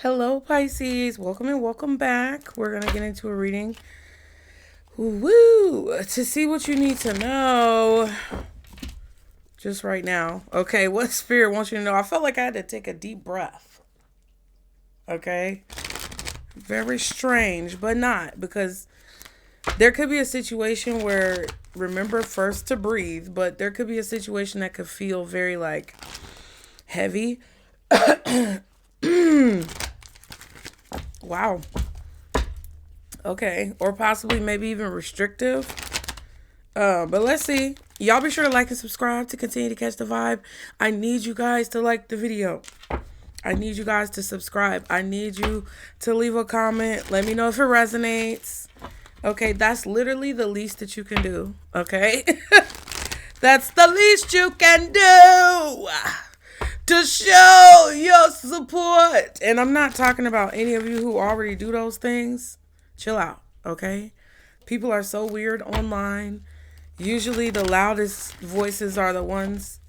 Hello, Pisces. Welcome and welcome back. We're going to get into a reading. Woo! To see what you need to know just right now. Okay, what spirit wants you to know? I felt like I had to take a deep breath. Okay? Very strange, but not, because there could be a situation where, remember first to breathe, but there could be a situation that could feel very like heavy. Wow. Okay. Or possibly maybe even restrictive. But let's see. Y'all be sure to like and subscribe to continue to catch the vibe. I need you guys to like the video. I need you guys to subscribe. I need you to leave a comment. Let me know if it resonates. Okay, that's literally the least that you can do. Okay? That's the least you can do to show your support. And I'm not talking about any of you who already do those things. Chill out, okay? People are so weird online. Usually the loudest voices are the ones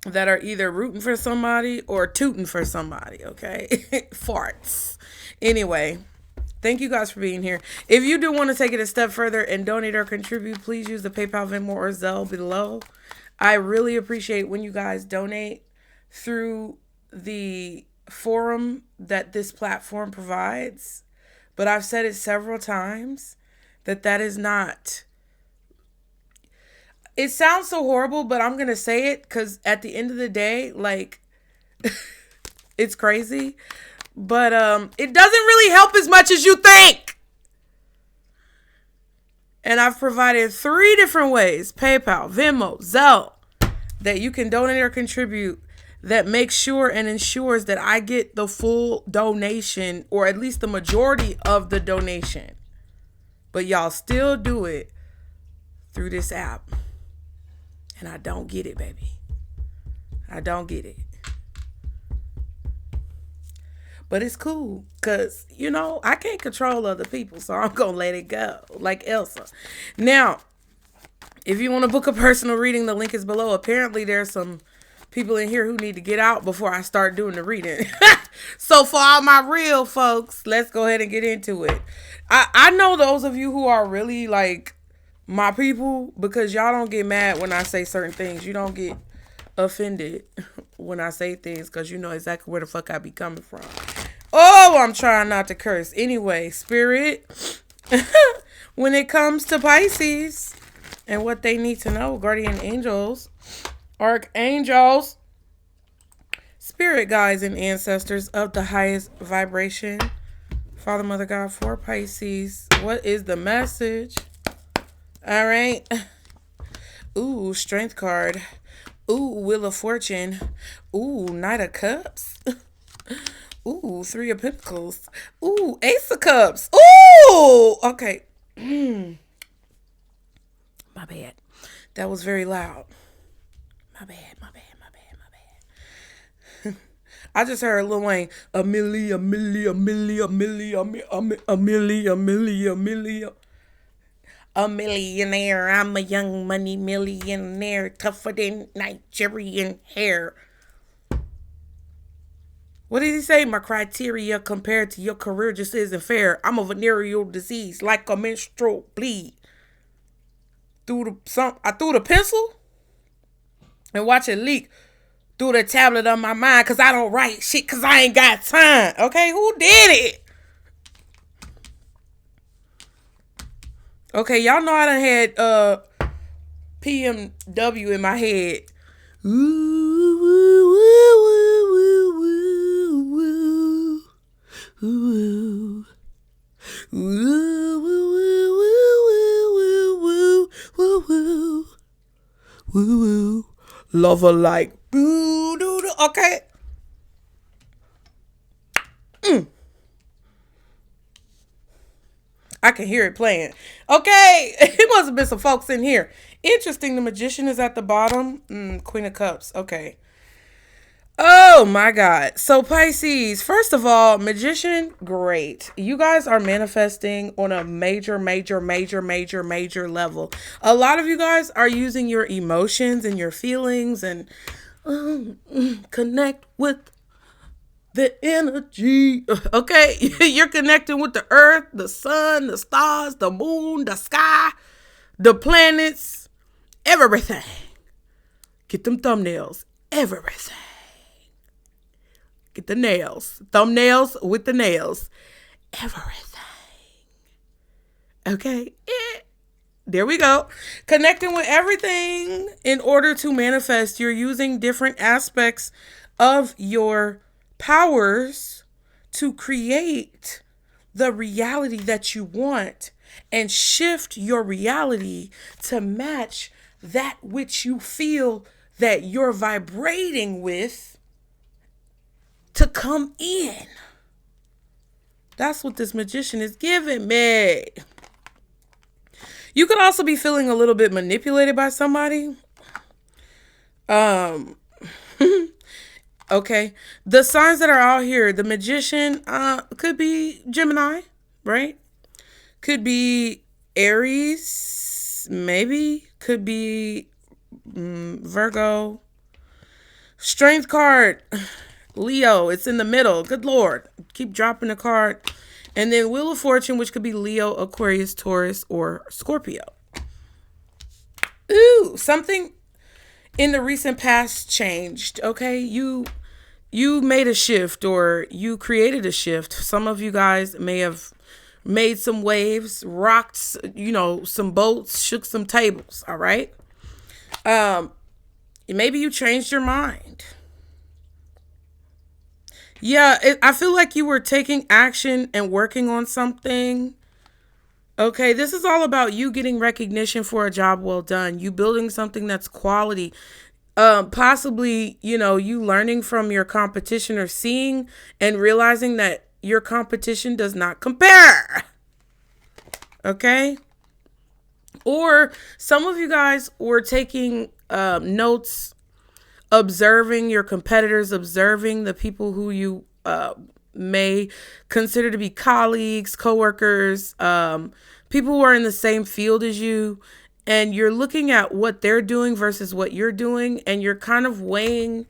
that are either rooting for somebody or tooting for somebody, okay? Farts. Anyway, thank you guys for being here. If you do want to take it a step further and donate or contribute, please use the PayPal, Venmo, or Zelle below. I really appreciate when you guys donate through the forum that this platform provides. But I've said it several times that is not... It sounds so horrible, but I'm going to say it because at the end of the day, like, it's crazy. But it doesn't really help as much as you think. And I've provided 3 different ways, PayPal, Venmo, Zelle, that you can donate or contribute that makes sure and ensures that I get the full donation, or at least the majority of the donation. But y'all still do it through this app. And I don't get it, baby. I don't get it. But it's cool because, you know, I can't control other people, so I'm going to let it go like Elsa. Now, if you want to book a personal reading, the link is below. Apparently, there's some people in here who need to get out before I start doing the reading. So for all my real folks, let's go ahead and get into it. I know those of you who are really like my people, because y'all don't get mad when I say certain things. You don't get offended when I say things because you know exactly where the fuck I be coming from. Oh, I'm trying not to curse. Anyway, spirit, when it comes to Pisces and what they need to know, guardian angels, archangels, spirit guides, and ancestors of the highest vibration, Father, Mother, God, for Pisces, what is the message? All right. Ooh, Strength card. Ooh, Wheel of Fortune. Ooh, Knight of Cups. Ooh, 3 of Pentacles. Ooh, Ace of Cups. Ooh, okay. My bad. That was very loud. My bad. I just heard Lil Wayne, a millionaire. I'm a young money millionaire, tougher than Nigerian hair. What did he say? My criteria compared to your career just isn't fair. I'm a venereal disease, like a menstrual bleed. I threw the pencil and watch it leak through the tablet of my mind because I don't write shit because I ain't got time. Okay, who did it? Okay, y'all know I done had PMW in my head. Ooh, woo, woo, woo, woo, woo, woo, woo, woo, woo, lover like boo doo doo. Okay. I can hear it playing. Okay, it must have been some folks in here. Interesting, the Magician is at the bottom. Queen of Cups. Okay. Oh my God. So Pisces, first of all, Magician, great. You guys are manifesting on a major level. A lot of you guys are using your emotions and your feelings and connect with the energy. Okay, you're connecting with the earth, the sun, the stars, the moon, the sky, the planets, everything. Get them thumbnails, everything. Get the nails, thumbnails with the nails, everything. Okay, there we go. Connecting with everything in order to manifest. You're using different aspects of your powers to create the reality that you want and shift your reality to match that which you feel that you're vibrating with to come in. That's what this magician is giving me. You could also be feeling a little bit manipulated by somebody. Okay. The signs that are out here, the magician could be Gemini, right? Could be Aries, maybe. Could be Virgo. Strength card, Leo. It's in the middle. Good Lord. Keep dropping the card. And then Wheel of Fortune, which could be Leo, Aquarius, Taurus, or Scorpio. Ooh, something in the recent past changed, okay? You made a shift, or you created a shift. Some of you guys may have made some waves, rocked, some boats, shook some tables, all right? Maybe you changed your mind. Yeah, I feel like you were taking action and working on something. Okay, this is all about you getting recognition for a job well done. You building something that's quality. Possibly, you learning from your competition, or seeing and realizing that your competition does not compare. Okay? Or some of you guys were taking notes, observing your competitors, observing the people who you may consider to be colleagues, coworkers, people who are in the same field as you, and you're looking at what they're doing versus what you're doing, and you're kind of weighing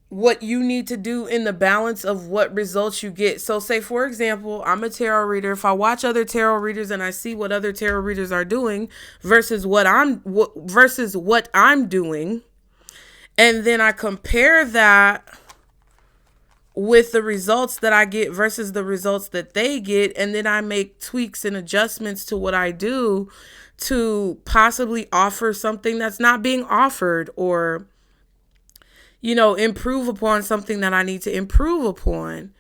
what you need to do in the balance of what results you get. So say, for example, I'm a tarot reader. If I watch other tarot readers and I see what other tarot readers are doing versus what I'm doing, and then I compare that with the results that I get versus the results that they get, and then I make tweaks and adjustments to what I do to possibly offer something that's not being offered, or improve upon something that I need to improve upon.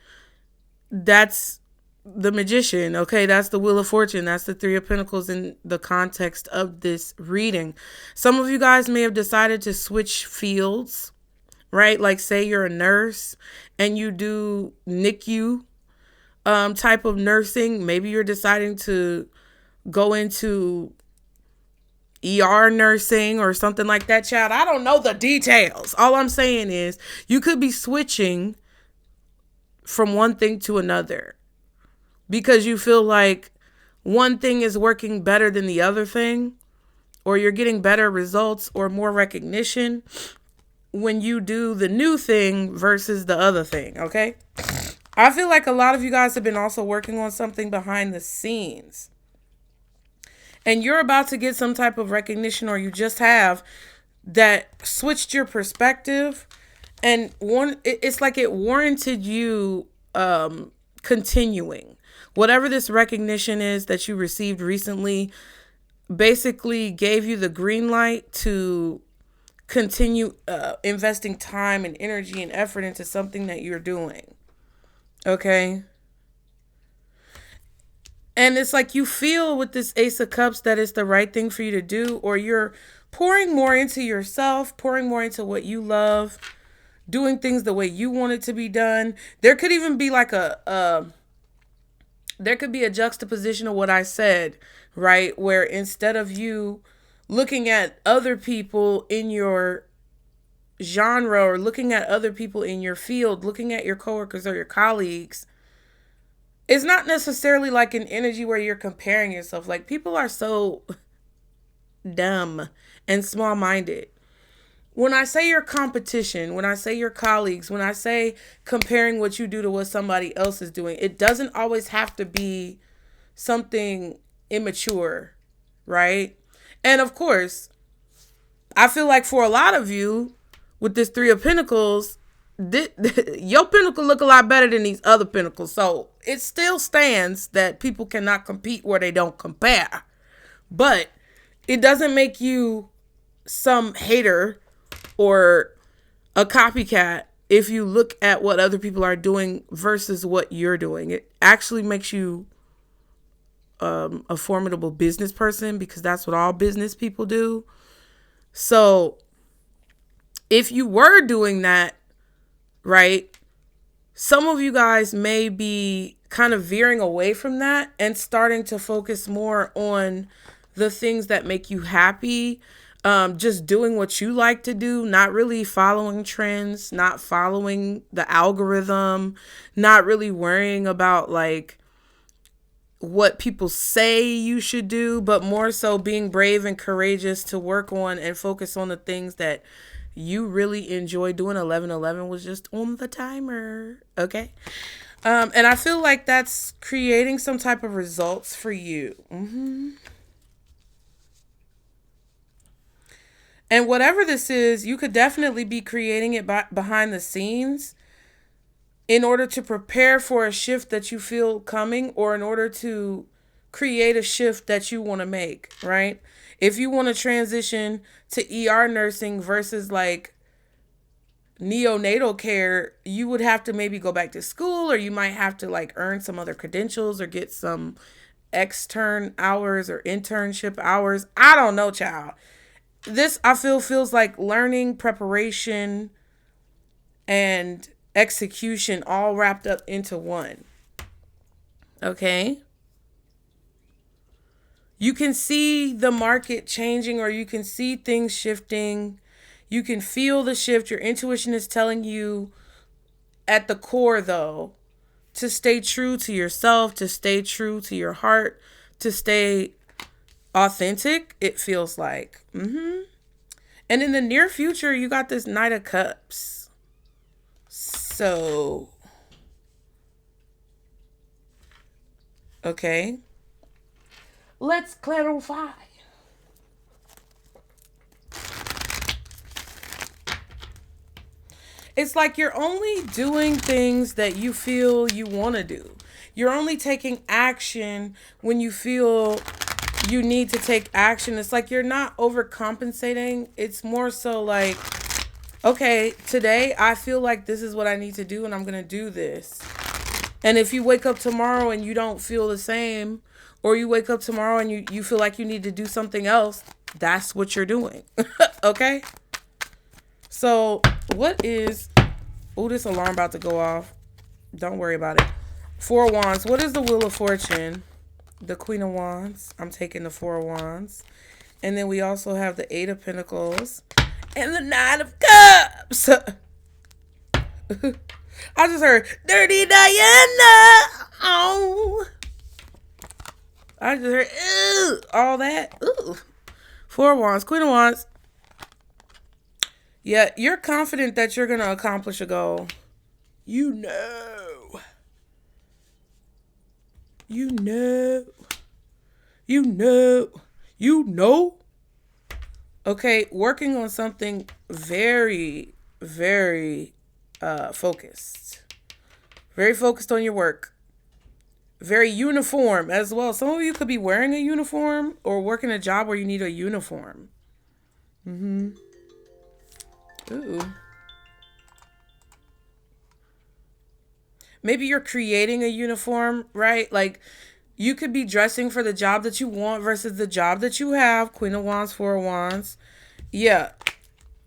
That's the magician, okay? That's the Wheel of Fortune. That's the Three of Pentacles in the context of this reading. Some of you guys may have decided to switch fields, right? Like say you're a nurse and you do NICU type of nursing. Maybe you're deciding to go into ER nursing or something like that, child. I don't know the details. All I'm saying is you could be switching from one thing to another because you feel like one thing is working better than the other thing, or you're getting better results or more recognition when you do the new thing versus the other thing, okay? I feel like a lot of you guys have been also working on something behind the scenes, and you're about to get some type of recognition, or you just have, that switched your perspective. And it's like it warranted you continuing. Whatever this recognition is that you received recently basically gave you the green light to continue investing time and energy and effort into something that you're doing. Okay? And it's like you feel with this Ace of Cups that it's the right thing for you to do, or you're pouring more into yourself, pouring more into what you love, doing things the way you want it to be done. There could even be like there could be a juxtaposition of what I said, right? Where instead of you looking at other people in your genre, or looking at other people in your field, looking at your coworkers or your colleagues, it's not necessarily like an energy where you're comparing yourself. Like, people are so dumb and small-minded. when I say your competition, when I say your colleagues, when I say comparing what you do to what somebody else is doing, it doesn't always have to be something immature, right? And of course, I feel like for a lot of you with this Three of Pentacles, your pinnacle look a lot better than these other pinnacles. So it still stands that people cannot compete where they don't compare. But it doesn't make you some hater or a copycat if you look at what other people are doing versus what you're doing. It actually makes you a formidable business person, because that's what all business people do. So if you were doing that, right, some of you guys may be kind of veering away from that and starting to focus more on the things that make you happy. Just doing what you like to do, not really following trends, not following the algorithm, not really worrying about like what people say you should do, but more so being brave and courageous to work on and focus on the things that you really enjoy doing. 1111 was just on the timer. Okay. And I feel like that's creating some type of results for you. And whatever this is, you could definitely be creating it behind the scenes in order to prepare for a shift that you feel coming, or in order to create a shift that you want to make, right? If you want to transition to ER nursing versus like neonatal care, you would have to maybe go back to school, or you might have to like earn some other credentials or get some extern hours or internship hours. I don't know, child. This, I feel, feels like learning, preparation, and execution all wrapped up into one. Okay? You can see the market changing, or you can see things shifting. You can feel the shift. Your intuition is telling you at the core, though, to stay true to yourself, to stay true to your heart, to stay authentic, it feels like. And in the near future, you got this Knight of Cups. So, okay. Let's clarify. It's like you're only doing things that you feel you want to do. You're only taking action when you feel you need to take action. It's like you're not overcompensating. It's more so like, okay, today I feel like this is what I need to do, and I'm going to do this. And if you wake up tomorrow and you don't feel the same, or you wake up tomorrow and you feel like you need to do something else, that's what you're doing. Okay? So what is... Oh, this alarm about to go off. Don't worry about it. Four of Wands. What is the Wheel of Fortune? The Queen of Wands. I'm taking the Four of Wands. And then we also have the Eight of Pentacles. And the Nine of Cups. I just heard Dirty Diana. Oh. I just heard all that. Ooh. Four of Wands. Queen of Wands. Yeah, you're confident that you're going to accomplish a goal. You know. You know. You know. You know. Okay, working on something very, very focused. Very focused on your work. Very uniform as well. Some of you could be wearing a uniform or working a job where you need a uniform. Ooh. Maybe you're creating a uniform, right? Like you could be dressing for the job that you want versus the job that you have. Queen of Wands, Four of Wands. Yeah.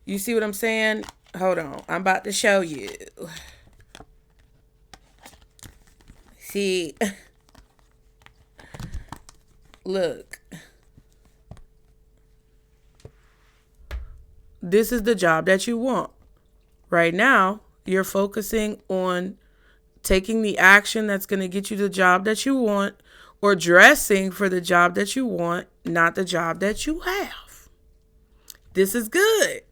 You see what I'm saying? Hold on. I'm about to show you. See. Look. This is the job that you want. Right now, you're focusing on taking the action that's going to get you the job that you want, or dressing for the job that you want, not the job that you have. This is good.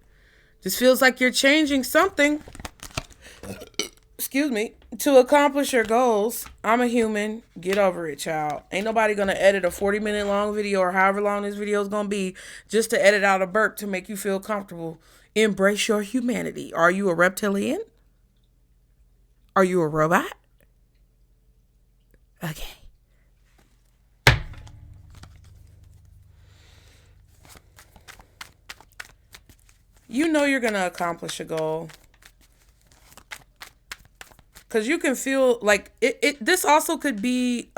This feels like you're changing something, excuse me, to accomplish your goals. I'm a human. Get over it, child. Ain't nobody gonna edit a 40-minute long video or however long this video is gonna be just to edit out a burp to make you feel comfortable. Embrace your humanity. Are you a reptilian? Are you a robot? Okay. You know you're gonna accomplish a goal. Because you can feel like this also could be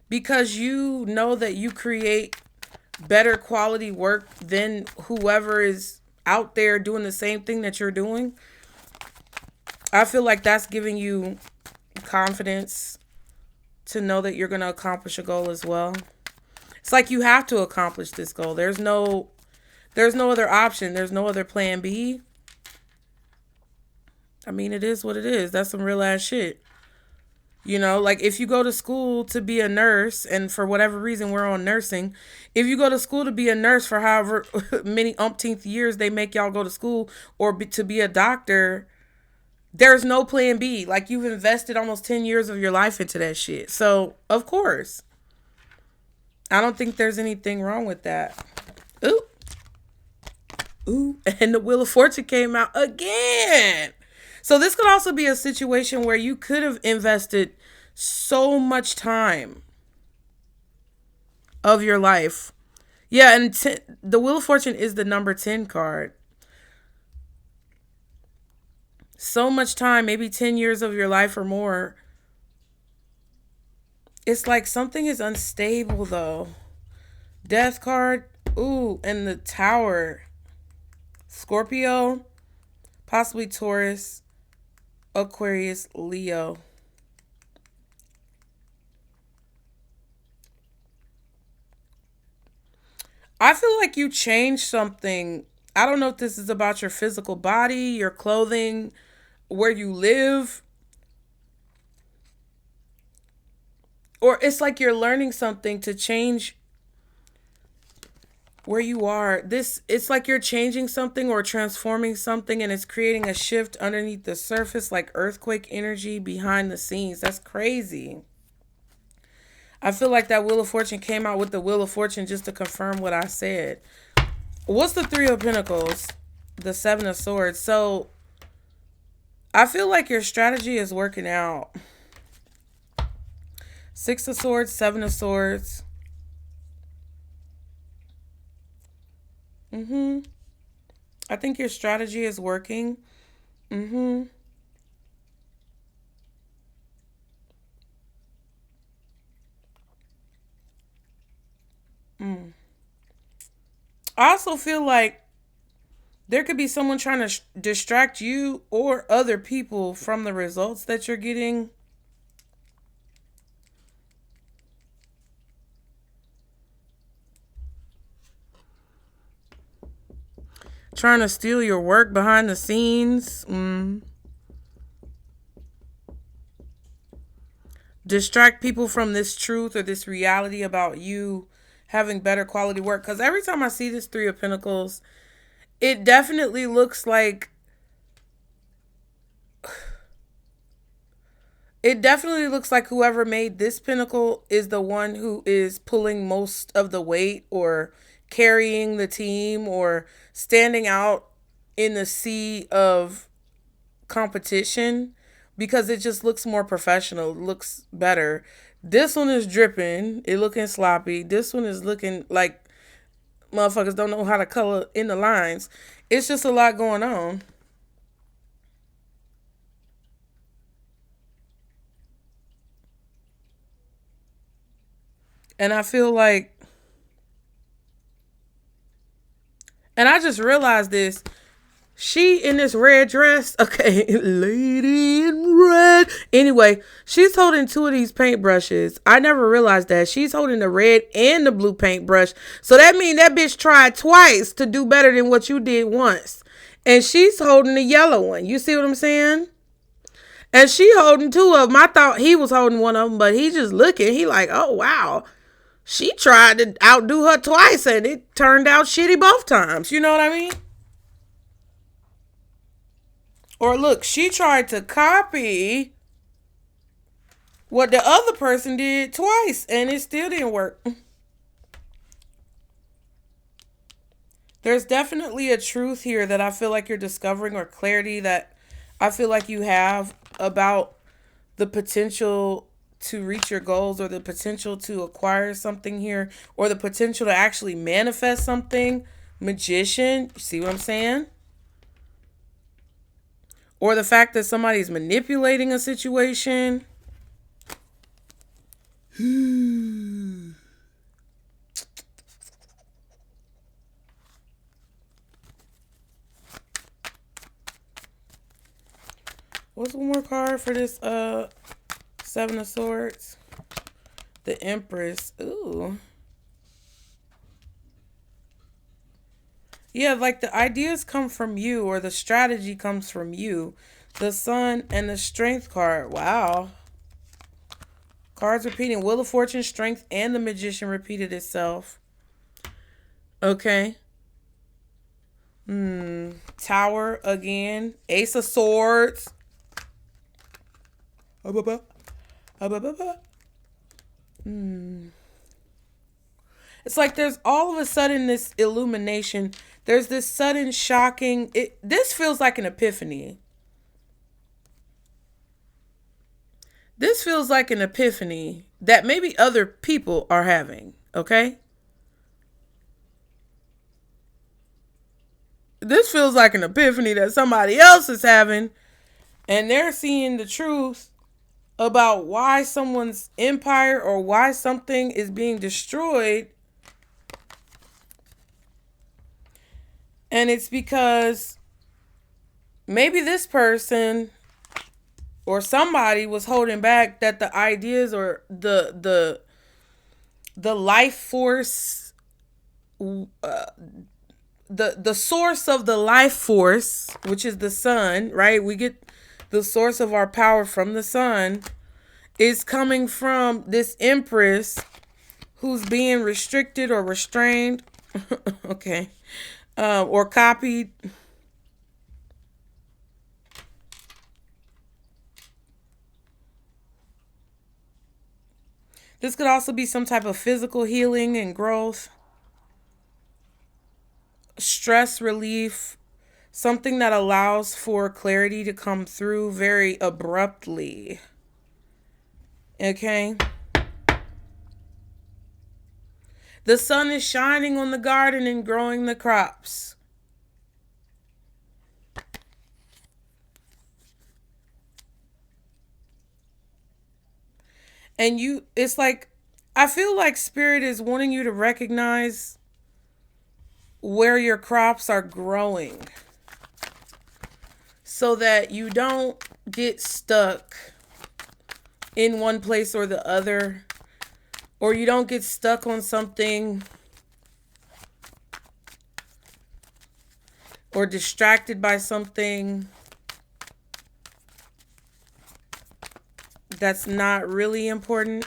because you know that you create better quality work than whoever is out there doing the same thing that you're doing. I feel like that's giving you confidence to know that you're going to accomplish a goal as well. It's like you have to accomplish this goal. There's no other option. There's no other plan B. I mean, it is what it is. That's some real ass shit. You know, like if you go to school to be a nurse, and for whatever reason we're on nursing, if you go to school to be a nurse for however many umpteenth years they make y'all go to school, or to be a doctor, there's no plan B. Like you've invested almost 10 years of your life into that shit. So, of course, I don't think there's anything wrong with that. Ooh. Ooh. And the Wheel of Fortune came out again. So this could also be a situation where you could have invested so much time of your life. Yeah, and the Wheel of Fortune is the number 10 card. So much time, maybe 10 years of your life or more. It's like something is unstable though. Death card. Ooh, and the Tower. Scorpio. Possibly Taurus. Aquarius, Leo. I feel like you changed something. I don't know if this is about your physical body, your clothing, where you live. Or it's like you're learning something to change where you are. It's like you're changing something or transforming something, and it's creating a shift underneath the surface, like earthquake energy behind the scenes. That's crazy. I feel like that Wheel of Fortune came out with the Wheel of Fortune just to confirm what I said. What's the Three of Pentacles? The Seven of Swords. So I feel like your strategy is working out. Six of Swords, Seven of Swords. I think your strategy is working. I also feel like there could be someone trying to distract you or other people from the results that you're getting. Trying to steal your work behind the scenes. Distract people from this truth or this reality about you having better quality work. Because every time I see this Three of Pentacles, it definitely looks like... It definitely looks like whoever made this pentacle is the one who is pulling most of the weight, or carrying the team, or standing out in the sea of competition, because it just looks more professional. It looks better. This one is dripping. It looking sloppy. This one is looking like motherfuckers don't know how to color in the lines. It's just a lot going on. And I feel like, and I just realized this. She in this red dress. Okay, lady in red. Anyway, she's holding two of these paintbrushes. I never realized that. She's holding the red and the blue paintbrush. So that means that bitch tried twice to do better than what you did once. And she's holding the yellow one. You see what I'm saying? And she holding two of them. I thought he was holding one of them, but he just looking. He like, oh, wow. She tried to outdo her twice and it turned out shitty both times. You know what I mean? Or look, she tried to copy what the other person did twice and it still didn't work. There's definitely a truth here that I feel like you're discovering, or clarity that I feel like you have about the potential to reach your goals, or the potential to acquire something here, or the potential to actually manifest something. Magician, you see what I'm saying? Or the fact that somebody's manipulating a situation. What's one more card for this Seven of Swords? The Empress. Ooh. Yeah, like the ideas come from you, or the strategy comes from you. The Sun and the Strength card. Wow. Cards repeating. Wheel of Fortune, Strength, and the Magician repeated itself. Okay. Tower again. Ace of Swords. It's like there's all of a sudden this illumination. There's this sudden shocking. This feels like an epiphany. This feels like an epiphany that maybe other people are having. Okay? This feels like an epiphany that somebody else is having. And they're seeing the truth about why someone's empire or why something is being destroyed. And it's because maybe this person or somebody was holding back that the ideas or the life force, the source of the life force, which is the sun, right? We get the source of our power from the sun, is coming from this Empress who's being restricted or restrained. Okay. Or copied. This could also be some type of physical healing and growth. Stress relief. Something that allows for clarity to come through very abruptly. Okay. The sun is shining on the garden and growing the crops. And it's like, I feel like Spirit is wanting you to recognize where your crops are growing, so that you don't get stuck in one place or the other, or you don't get stuck on something, or distracted by something that's not really important.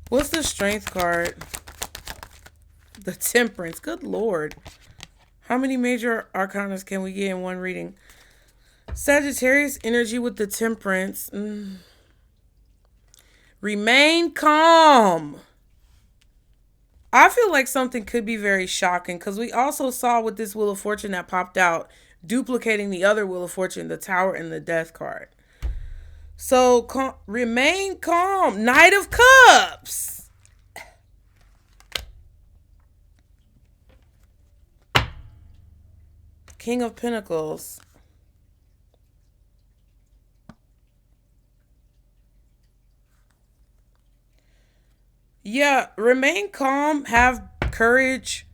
What's the Strength card? The Temperance. Good Lord. How many major arcanas can we get in one reading? Sagittarius energy with the Temperance. Remain calm. I feel like something could be very shocking, because we also saw with this Wheel of Fortune that popped out, duplicating the other Wheel of Fortune, the Tower and the Death card. So remain calm. Knight of Cups. King of Pentacles. Yeah, remain calm, have courage,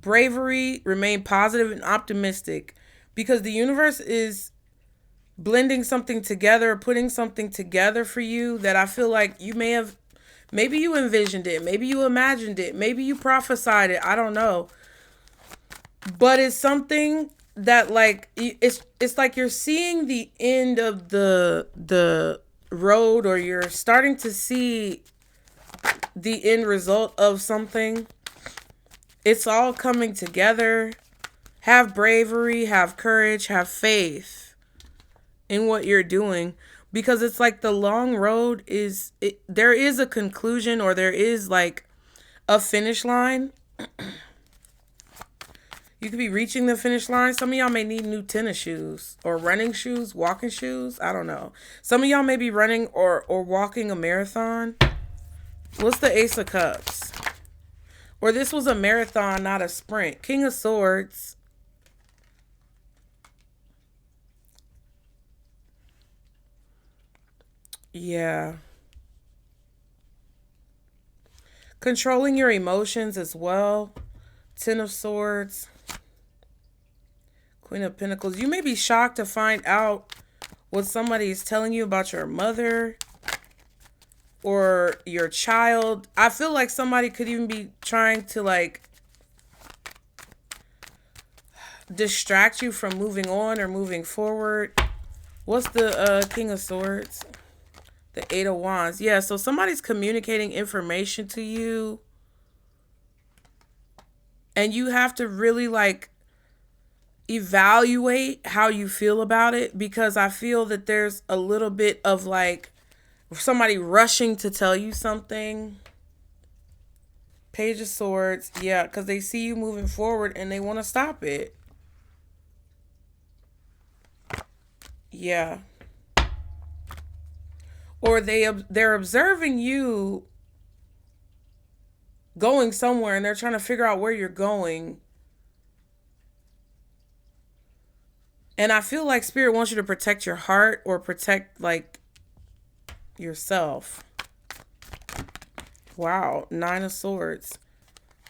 bravery, remain positive and optimistic, because the universe is blending something together, putting something together for you that I feel like you maybe you envisioned it, maybe you imagined it, maybe you prophesied it, I don't know. But it's something that, like, it's like you're seeing the end of the road, or you're starting to see the end result of something. It's all coming together. Have bravery, have courage, have faith in what you're doing, because it's like the long road is, there is a conclusion, or there is like a finish line. You could be reaching the finish line. Some of y'all may need new tennis shoes or running shoes, walking shoes. I don't know. Some of y'all may be running or walking a marathon. What's the Ace of Cups? Or this was a marathon, not a sprint. King of Swords. Yeah. Controlling your emotions as well. Ten of Swords. Queen of Pentacles. You may be shocked to find out what somebody is telling you about your mother or your child. I feel like somebody could even be trying to like distract you from moving on or moving forward. What's the King of Swords? The Eight of Wands. Yeah, so somebody's communicating information to you, and you have to really like evaluate how you feel about it, because I feel that there's a little bit of like somebody rushing to tell you something. Page of Swords. Yeah, because they see you moving forward and they want to stop it. Yeah. Or they're observing you going somewhere and they're trying to figure out where you're going. And I feel like Spirit wants you to protect your heart, or protect like yourself. Wow. Nine of Swords.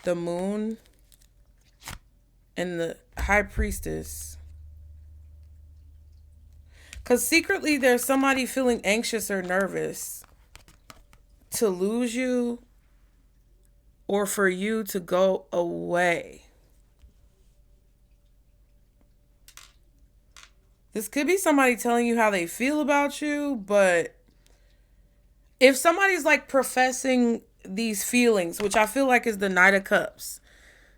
The Moon. And the High Priestess. Because secretly there's somebody feeling anxious or nervous to lose you, or for you to go away. This could be somebody telling you how they feel about you, but if somebody's like professing these feelings, which I feel like is the Knight of Cups.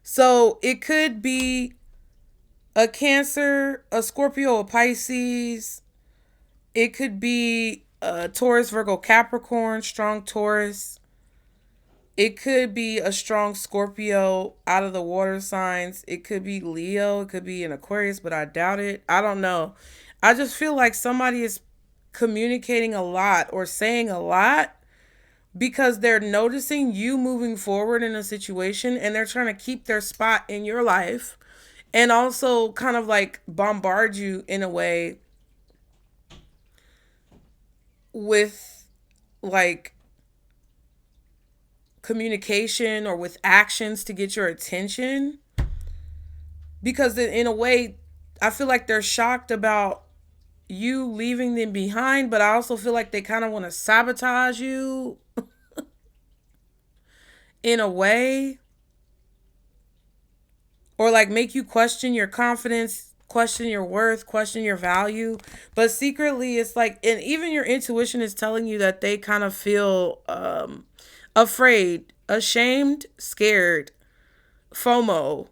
So it could be a Cancer, a Scorpio, a Pisces. It could be a Taurus, Virgo, Capricorn, strong Taurus. It could be a strong Scorpio out of the water signs. It could be Leo. It could be an Aquarius, but I doubt it. I don't know. I just feel like somebody is communicating a lot or saying a lot because they're noticing you moving forward in a situation, and they're trying to keep their spot in your life and also kind of like bombard you in a way with like communication or with actions to get your attention, because in a way I feel like they're shocked about you leaving them behind, but I also feel like they kind of want to sabotage you in a way, or like make you question your confidence, question your worth, question your value. But secretly it's like, and even your intuition is telling you that they kind of feel afraid, ashamed, scared, FOMO.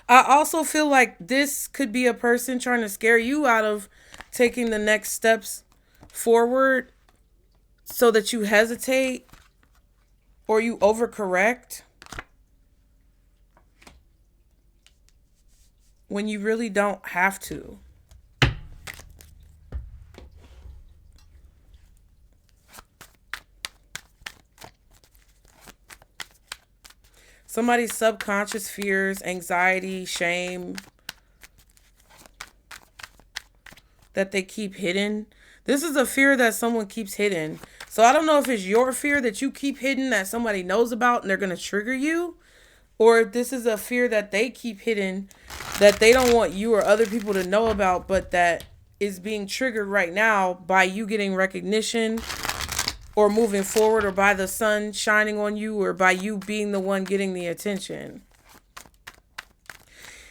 I also feel like this could be a person trying to scare you out of taking the next steps forward so that you hesitate or you overcorrect when you really don't have to. Somebody's subconscious fears, anxiety, shame that they keep hidden. This is a fear that someone keeps hidden. So I don't know if it's your fear that you keep hidden that somebody knows about and they're going to trigger you, or if this is a fear that they keep hidden that they don't want you or other people to know about, but that is being triggered right now by you getting recognition or moving forward, or by the sun shining on you, or by you being the one getting the attention.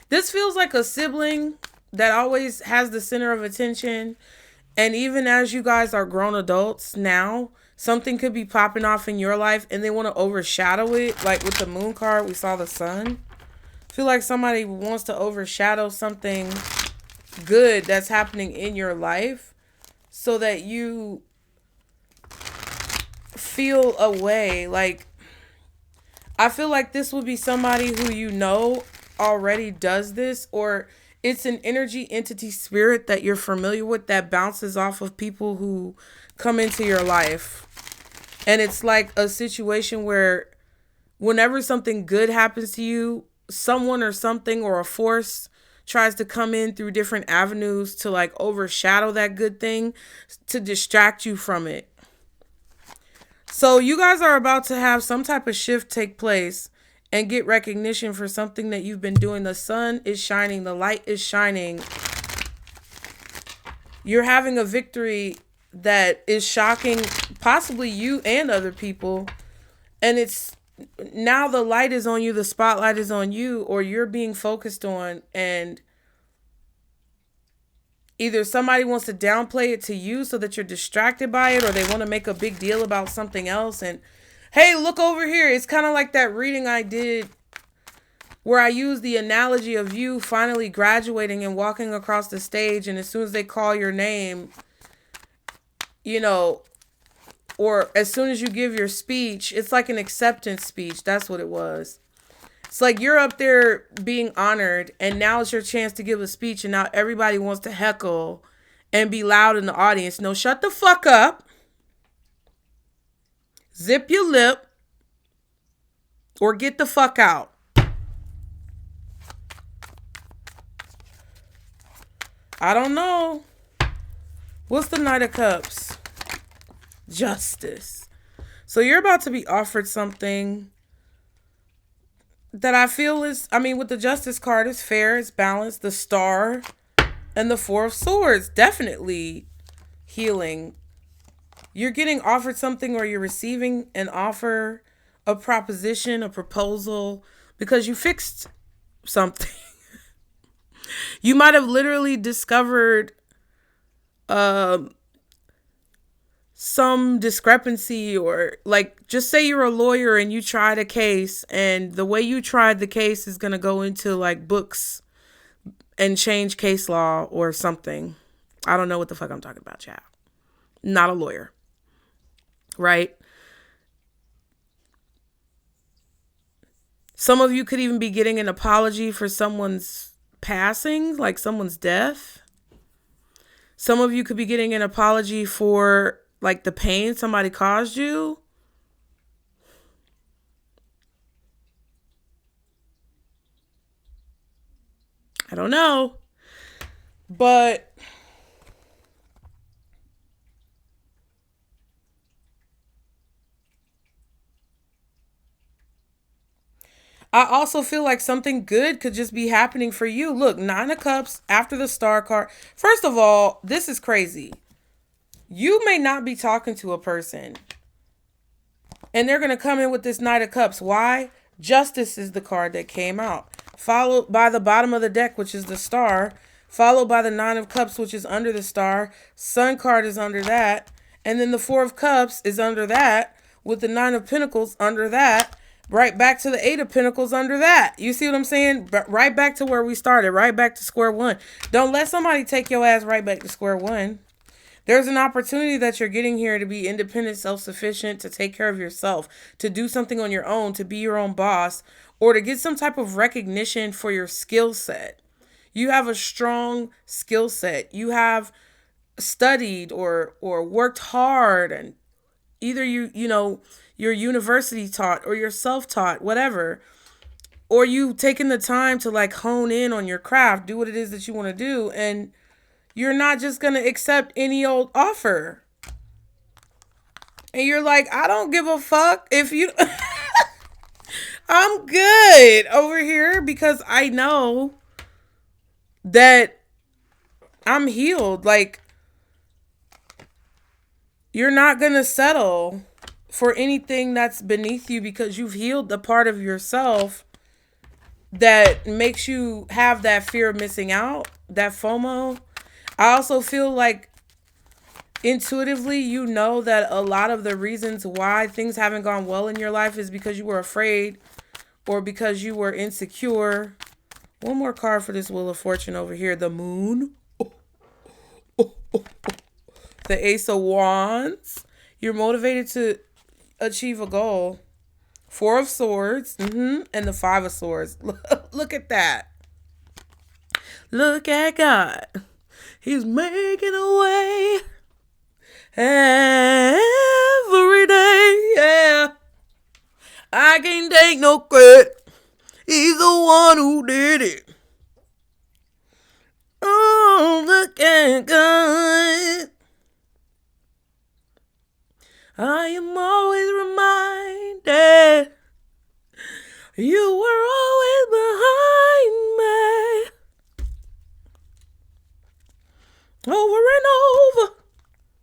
This feels like a sibling that always has the center of attention. And even as you guys are grown adults now, something could be popping off in your life and they want to overshadow it. Like with the moon card, we saw the sun. I feel like somebody wants to overshadow something good that's happening in your life so that you feel a way. Like, I feel like this would be somebody who you know already does this, or it's an energy entity spirit that you're familiar with that bounces off of people who come into your life. And it's like a situation where whenever something good happens to you, someone or something or a force tries to come in through different avenues to like overshadow that good thing, to distract you from it. So you guys are about to have some type of shift take place and get recognition for something that you've been doing. The sun is shining. The light is shining. You're having a victory that is shocking possibly you and other people. And it's now the light is on you. The spotlight is on you, or you're being focused on, and either somebody wants to downplay it to you so that you're distracted by it, or they want to make a big deal about something else. And hey, look over here. It's kind of like that reading I did where I used the analogy of you finally graduating and walking across the stage. And as soon as they call your name, you know, or as soon as you give your speech, it's like an acceptance speech. That's what it was. It's like you're up there being honored, and now it's your chance to give a speech, and now everybody wants to heckle and be loud in the audience. No, shut the fuck up. Zip your lip or get the fuck out. I don't know. What's the Knight of Cups? Justice. So you're about to be offered something that I feel is, I mean, with the Justice card, it's fair, it's balanced. The Star and the Four of Swords, definitely healing. You're getting offered something, or you're receiving an offer, a proposition, a proposal, because you fixed something. You might have literally discovered some discrepancy, or like, just say you're a lawyer and you tried a case, and the way you tried the case is going to go into like books and change case law or something. I don't know what the fuck I'm talking about, child. Not a lawyer. Right? Some of you could even be getting an apology for someone's passing, like someone's death. Some of you could be getting an apology for like the pain somebody caused you. I don't know. But I also feel like something good could just be happening for you. Look, Nine of Cups after the Star card. First of all, this is crazy. You may not be talking to a person, and they're going to come in with this Knight of Cups. Why? Justice is the card that came out, followed by the bottom of the deck, which is the Star, followed by the Nine of Cups, which is under the Star. Sun card is under that. And then the Four of Cups is under that, with the Nine of Pentacles under that. Right back to the Eight of Pentacles under that. You see what I'm saying? Right back to where we started. Right back to square one. Don't let somebody take your ass right back to square one. There's an opportunity that you're getting here to be independent, self-sufficient, to take care of yourself, to do something on your own, to be your own boss, or to get some type of recognition for your skill set. You have a strong skill set. You have studied or worked hard, and either you're university taught or you're self-taught, whatever. Or you taken the time to like hone in on your craft, do what it is that you want to do, and you're not just going to accept any old offer. And you're like, I don't give a fuck if you... I'm good over here because I know that I'm healed. Like, you're not going to settle for anything that's beneath you because you've healed the part of yourself that makes you have that fear of missing out, that FOMO. I also feel like intuitively, you know that a lot of the reasons why things haven't gone well in your life is because you were afraid or because you were insecure. One more card for this Wheel of Fortune over here. The Moon. The Ace of Wands. You're motivated to achieve a goal. Four of Swords. And the Five of Swords. Look at that. Look at God. He's making a way every day. Yeah. I can't take no credit. He's the one who did it. Oh, look at God. I am always reminded you were always behind me. Over and over.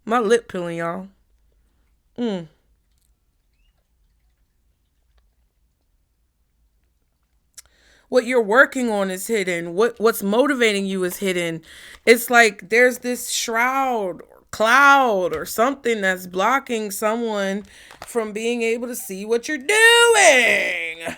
My lip peeling, y'all. What you're working on is hidden. What's motivating you is hidden. It's like there's this shroud or cloud or something that's blocking someone from being able to see what you're doing.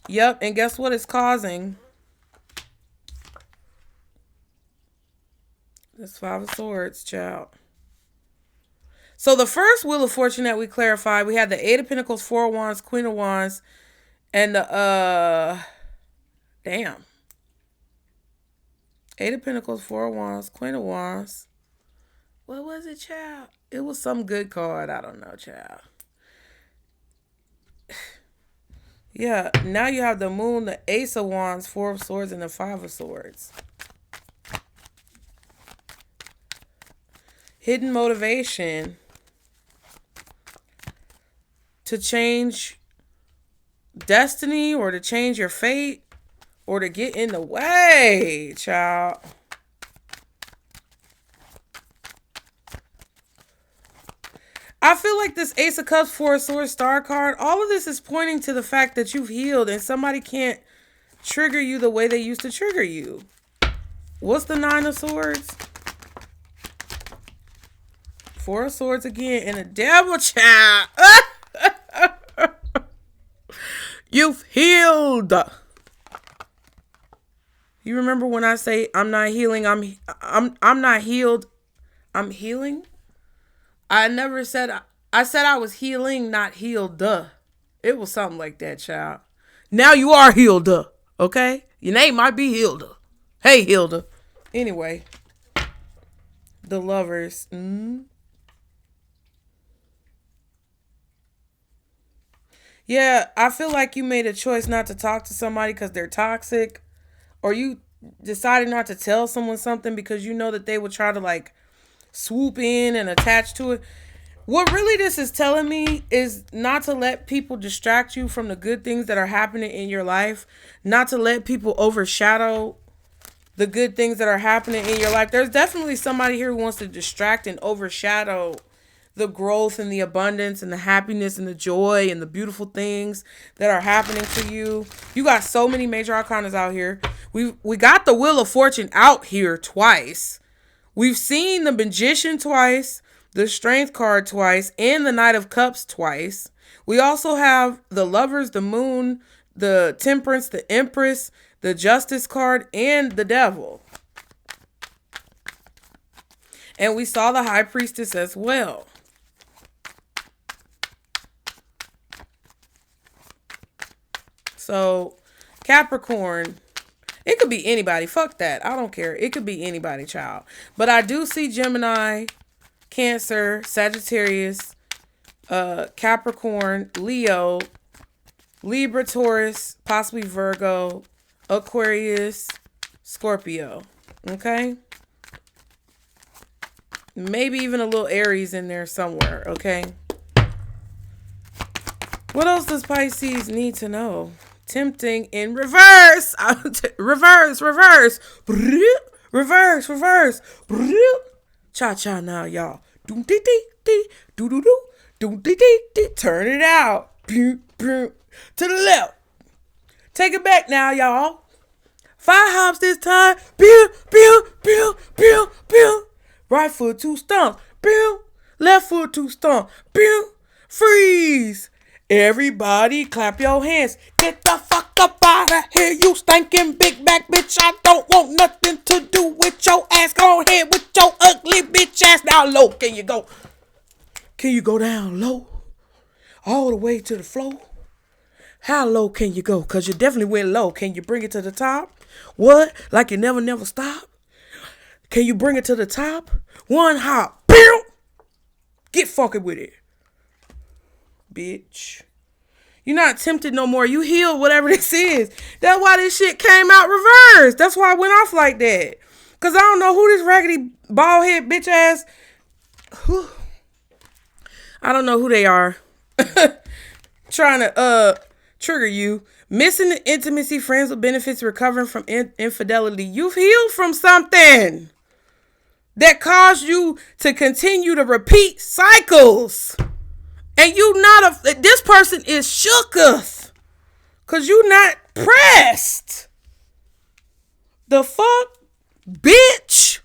Yep, and guess what it's causing? This Five of Swords, child. So the first Wheel of Fortune that we clarified, we had the Eight of Pentacles, Four of Wands, Queen of Wands, and the damn. Eight of Pentacles, Four of Wands, Queen of Wands. What was it, child? It was some good card. I don't know, child. Yeah, now you have the Moon, the Ace of Wands, Four of Swords, and the Five of Swords. Hidden motivation to change destiny or to change your fate or to get in the way, child. I feel like this Ace of Cups, Four of Swords, Star card, all of this is pointing to the fact that you've healed and somebody can't trigger you the way they used to trigger you. What's the Nine of Swords? Four of Swords again and a Devil, child. You've healed. You remember when I say I'm not healing, I'm not healed, I'm healing? I never said, I said I was healing, not healed, duh. It was something like that, child. Now you are Hilda, okay? Your name might be Hilda. Hey, Hilda. Anyway, the Lovers. Yeah, I feel like you made a choice not to talk to somebody because they're toxic. Or you decided not to tell someone something because you know that they would try to like swoop in and attach to it. What really this is telling me is not to let people distract you from the good things that are happening in your life. Not to let people overshadow the good things that are happening in your life. There's definitely somebody here who wants to distract and overshadow the growth and the abundance and the happiness and the joy and the beautiful things that are happening to you. You got so many major arcanas out here. We got the Wheel of Fortune out here twice. We've seen the Magician twice, the Strength card twice, and the Knight of Cups twice. We also have the Lovers, the Moon, the Temperance, the Empress, the Justice card, and the Devil. And we saw the High Priestess as well. So, Capricorn, it could be anybody. Fuck that. I don't care. It could be anybody, child. But I do see Gemini, Cancer, Sagittarius, Capricorn, Leo, Libra, Taurus, possibly Virgo, Aquarius, Scorpio. Okay? Maybe even a little Aries in there somewhere. Okay? What else does Pisces need to know? Tempting in reverse. Reverse. Reverse. Cha-cha now, y'all. Do-dee-dee-dee. Do-do-do. Do-dee-dee-dee. Turn it out. To the left. Take it back now, y'all. 5 hops this time. Pew. Right foot 2 stomps. Pew. Left foot 2 stomps. Pew. Freeze. Everybody clap your hands. Get the fuck up out of here, you stinking big back bitch. I don't want nothing to do with your ass. Go ahead with your ugly bitch ass. Now low, can you go? Can you go down low? All the way to the floor? How low can you go? Because you definitely went low. Can you bring it to the top? What? Like you never stop? Can you bring it to the top? 1 hop. Pew! Get fucking with it. Bitch. You're not tempted no more. You healed whatever this is. That's why this shit came out reversed. That's why I went off like that. Because I don't know who this raggedy bald head bitch ass. I don't know who they are. Trying to trigger you. Missing the intimacy, friends with benefits, recovering from infidelity. You've healed from something that caused you to continue to repeat cycles. And you not this person is shooketh. Cause you not pressed. The fuck? Bitch.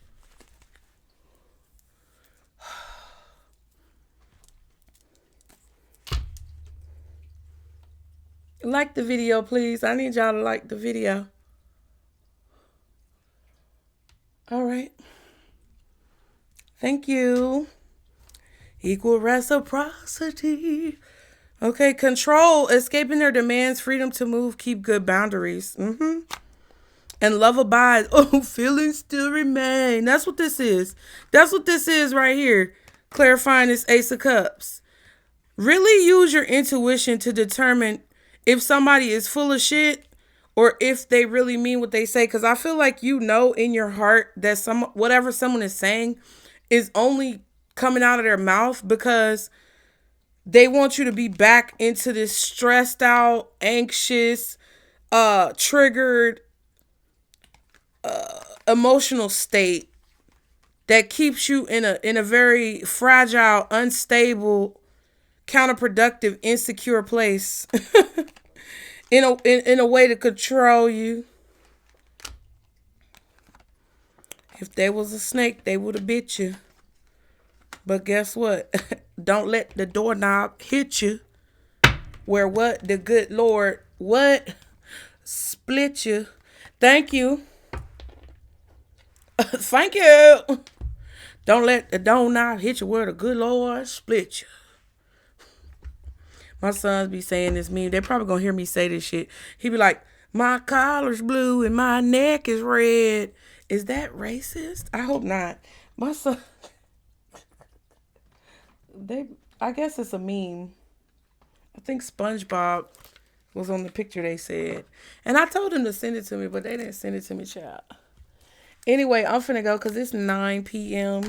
Like the video, please. I need y'all to like the video. All right. Thank you. Equal reciprocity. Okay, control, escaping their demands, freedom to move, keep good boundaries. And love abides. Oh, feelings still remain. That's what this is. That's what this is right here. Clarifying this Ace of Cups. Really use your intuition to determine if somebody is full of shit or if they really mean what they say. Because I feel like you know in your heart that whatever someone is saying is only coming out of their mouth because they want you to be back into this stressed out, anxious, triggered, emotional state that keeps you in a very fragile, unstable, counterproductive, insecure place in a way to control you. If they was a snake, they would have bit you. But guess what? Don't let the doorknob hit you. Where what? The good Lord, what? Split you. Thank you. Thank you. Don't let the doorknob hit you where the good Lord split you. My sons be saying this meme. They're probably going to hear me say this shit. He be like, my collar's blue and my neck is red. Is that racist? I hope not. My son... I guess it's a meme. I think SpongeBob was on the picture they said. And I told them to send it to me, but they didn't send it to me, child. Anyway, I'm finna go because it's 9 p.m.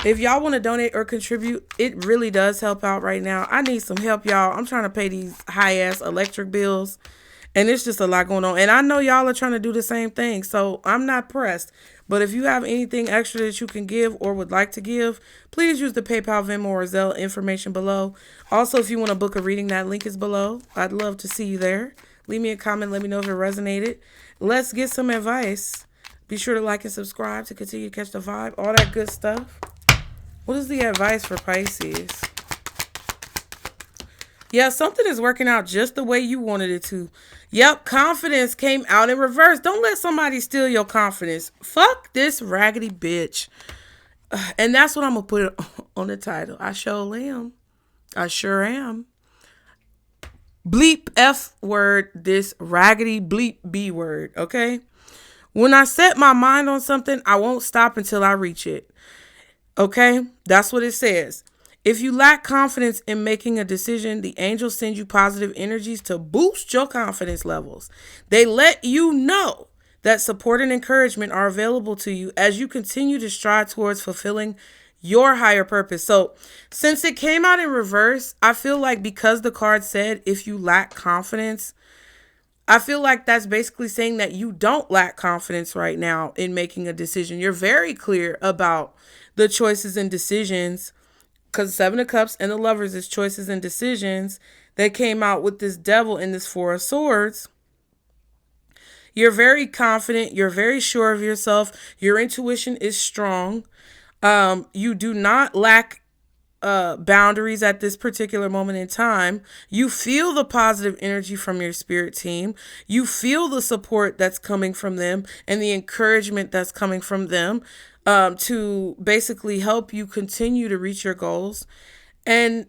If y'all want to donate or contribute, it really does help out right now. I need some help, y'all. I'm trying to pay these high-ass electric bills. And it's just a lot going on. And I know y'all are trying to do the same thing. So I'm not pressed. But if you have anything extra that you can give or would like to give, please use the PayPal, Venmo, or Zelle information below. Also, if you want to book a reading, that link is below. I'd love to see you there. Leave me a comment. Let me know if it resonated. Let's get some advice. Be sure to like and subscribe to continue to catch the vibe. All that good stuff. What is the advice for Pisces? Yeah, something is working out just the way you wanted it to. Yep, confidence came out in reverse. Don't let somebody steal your confidence. Fuck this raggedy bitch. And that's what I'm going to put on the title. I sure am. I sure am. Bleep F word, this raggedy bleep B word, okay? When I set my mind on something, I won't stop until I reach it. Okay? That's what it says. If you lack confidence in making a decision, the angels send you positive energies to boost your confidence levels. They let you know that support and encouragement are available to you as you continue to strive towards fulfilling your higher purpose. So since it came out in reverse, I feel like because the card said if you lack confidence, I feel like that's basically saying that you don't lack confidence right now in making a decision. You're very clear about the choices and decisions, because Seven of Cups and the Lovers is choices and decisions. They came out with this Devil and this Four of Swords. You're very confident. You're very sure of yourself. Your intuition is strong. You do not lack boundaries at this particular moment in time. You feel the positive energy from your spirit team. You feel the support that's coming from them and the encouragement that's coming from them to basically help you continue to reach your goals. And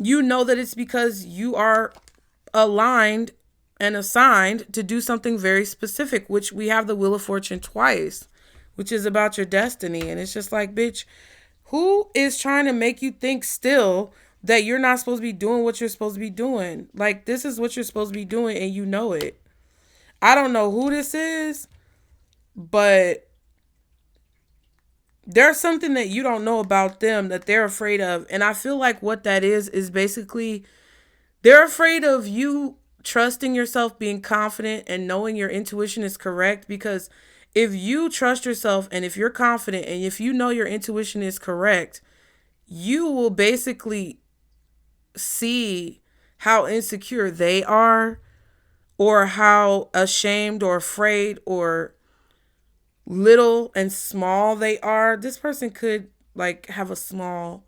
you know that it's because you are aligned and assigned to do something very specific, which we have the Wheel of Fortune twice, which is about your destiny. And it's just like, bitch, who is trying to make you think still that you're not supposed to be doing what you're supposed to be doing? Like, this is what you're supposed to be doing and you know it. I don't know who this is, but there's something that you don't know about them that they're afraid of. And I feel like what that is basically they're afraid of you trusting yourself, being confident, and knowing your intuition is correct. Because if you trust yourself and if you're confident and if you know your intuition is correct, you will basically see how insecure they are or how ashamed or afraid or little and small they are. This person could like have a small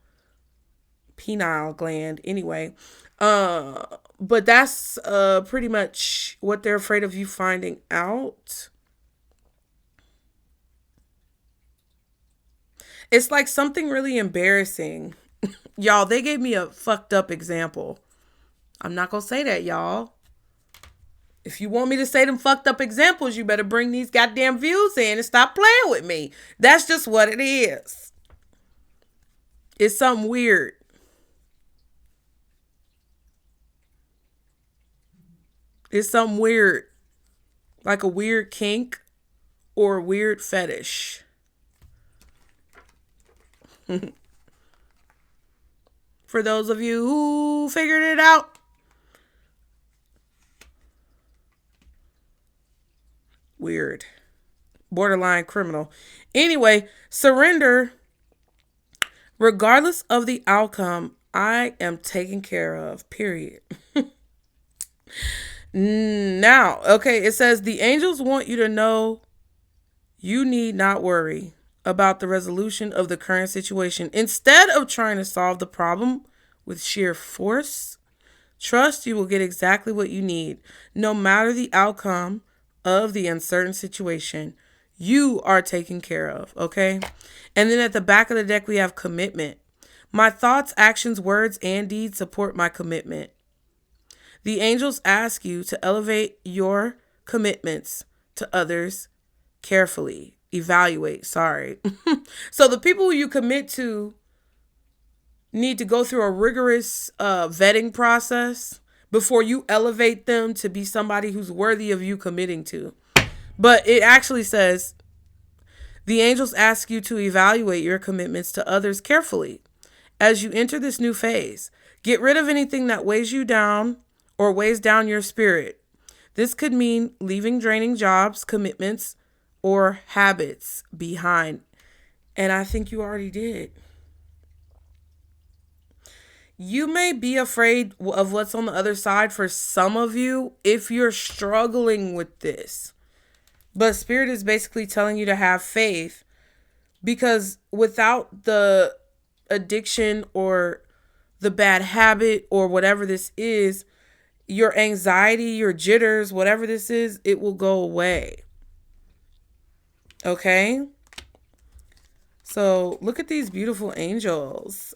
pineal gland anyway. But that's pretty much what they're afraid of you finding out. It's like something really embarrassing. Y'all, they gave me a fucked up example. I'm not gonna say that, y'all. If you want me to say them fucked up examples, you better bring these goddamn views in and stop playing with me. That's just what it is. It's something weird. It's something weird. Like a weird kink or a weird fetish. For those of you who figured it out. Weird. Borderline criminal. Anyway, surrender. Regardless of the outcome, I am taken care of. Period. Now, okay, it says the angels want you to know you need not worry about the resolution of the current situation. Instead of trying to solve the problem with sheer force, trust you will get exactly what you need. No matter the outcome of the uncertain situation, you are taken care of, okay? And then at the back of the deck, we have commitment. My thoughts, actions, words, and deeds support my commitment. The angels ask you to elevate your commitments to others carefully. Evaluate, sorry. So the people who you commit to need to go through a rigorous vetting process before you elevate them to be somebody who's worthy of you committing to. But it actually says, the angels ask you to evaluate your commitments to others carefully as you enter this new phase. Get rid of anything that weighs you down or weighs down your spirit. This could mean leaving draining jobs, commitments, or habits behind. And I think you already did. You may be afraid of what's on the other side for some of you if you're struggling with this. But Spirit is basically telling you to have faith, because without the addiction or the bad habit or whatever this is, your anxiety, your jitters, whatever this is, it will go away. Okay? So look at these beautiful angels.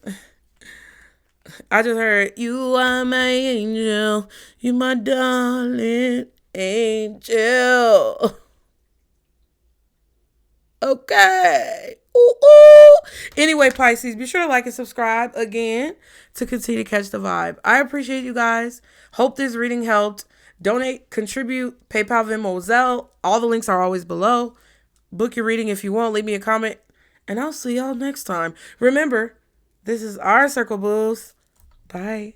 I just heard, you are my angel. You my darling angel. Okay. Ooh, ooh. Anyway, Pisces, be sure to like and subscribe again to continue to catch the vibe. I appreciate you guys. Hope this reading helped. Donate, contribute, PayPal, Venmo, Zelle. All the links are always below. Book your reading if you want. Leave me a comment. And I'll see y'all next time. Remember, this is our circle, bulls. Bye.